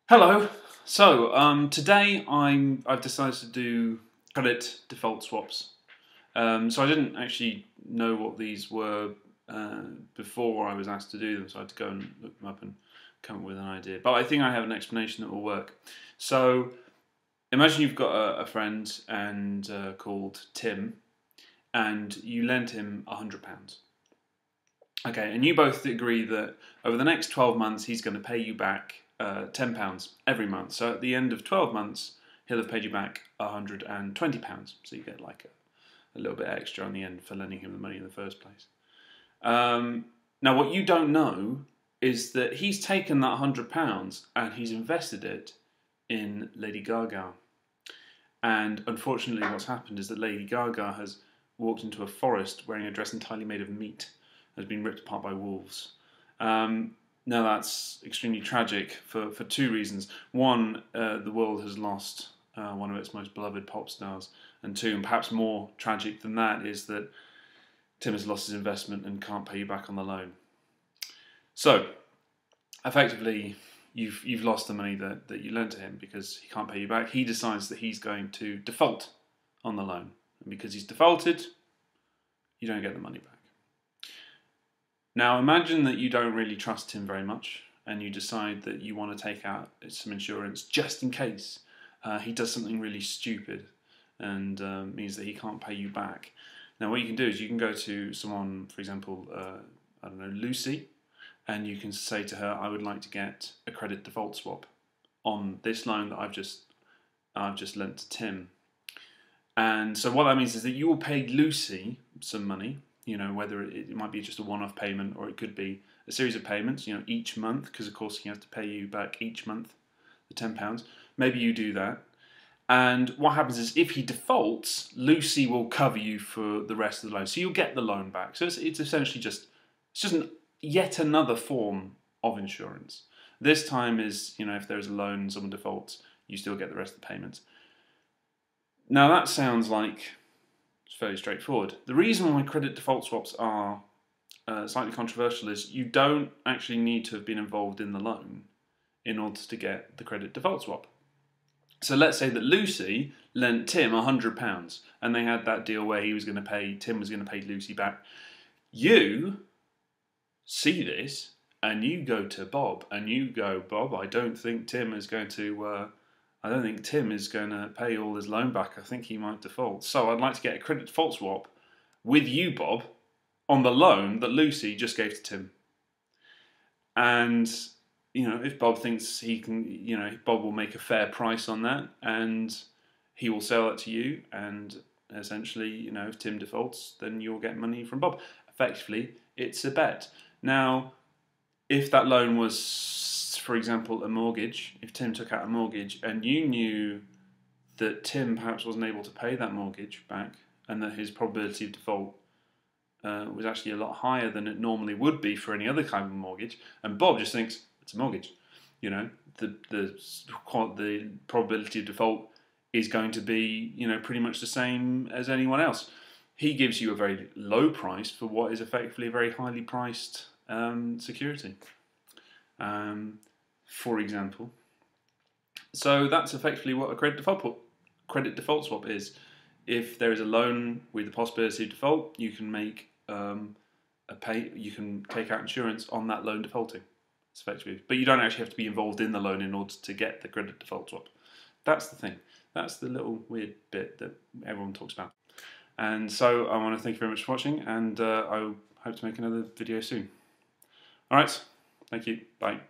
Hello. Today I've decided to do credit default swaps. So I didn't actually know what these were before I was asked to do them, so I had to go and look them up and come up with an idea. But I think I have an explanation that will work. So imagine you've got a friend and called Tim, and you lent him £100. Okay, and you both agree that over the next 12 months he's going to pay you back £10 every month. So at the end of 12 months, he'll have paid you back £120. So you get like a little bit extra on the end for lending him the money in the first place. Now, what you don't know is that he's taken that £100 and he's invested it in Lady Gaga. And unfortunately, what's happened is that Lady Gaga has walked into a forest wearing a dress entirely made of meat, has been ripped apart by wolves. Now that's extremely tragic for two reasons. One, the world has lost one of its most beloved pop stars. And two, and perhaps more tragic than that, is that Tim has lost his investment and can't pay you back on the loan. So, effectively, you've lost the money that you lent to him because he can't pay you back. He decides that he's going to default on the loan. And because he's defaulted, you don't get the money back. Now imagine that you don't really trust him very much and you decide that you want to take out some insurance just in case he does something really stupid and means that he can't pay you back. Now what you can do is you can go to someone, for example, I don't know, Lucy, and you can say to her, I would like to get a credit default swap on this loan that I've just lent to Tim. And so what that means is that you will pay Lucy some money, you know, whether it might be just a one-off payment or it could be a series of payments, you know, each month, because of course he has to pay you back each month the £10. Maybe you do that. And what happens is if he defaults, Lucy will cover you for the rest of the loan. So you'll get the loan back. So it's essentially yet another form of insurance. This time is, you know, if there's a loan and someone defaults, you still get the rest of the payments. Now that sounds like it's fairly straightforward. The reason why credit default swaps are slightly controversial is you don't actually need to have been involved in the loan in order to get the credit default swap. So let's say that Lucy lent Tim £100 and they had that deal where Tim was going to pay Lucy back. You see this and you go to Bob and you go, Bob, I don't think Tim is going to pay all his loan back. I think he might default. So I'd like to get a credit default swap with you, Bob, on the loan that Lucy just gave to Tim. And, you know, if Bob thinks he can, you know, Bob will make a fair price on that and he will sell that to you. And essentially, you know, if Tim defaults, then you'll get money from Bob. Effectively, it's a bet. Now, if that loan was, for example, a mortgage, if Tim took out a mortgage and you knew that Tim perhaps wasn't able to pay that mortgage back and that his probability of default was actually a lot higher than it normally would be for any other kind of mortgage, and Bob just thinks it's a mortgage, you know, the probability of default is going to be, you know, pretty much the same as anyone else. He gives you a very low price for what is effectively a very highly priced security. For example. So that's effectively what a credit default swap is. If there is a loan with the possibility of default, you can make you can take out insurance on that loan defaulting, effectively. But you don't actually have to be involved in the loan in order to get the credit default swap. That's the thing. That's the little weird bit that everyone talks about. And so I want to thank you very much for watching, and I hope to make another video soon. All right. Thank you. Bye.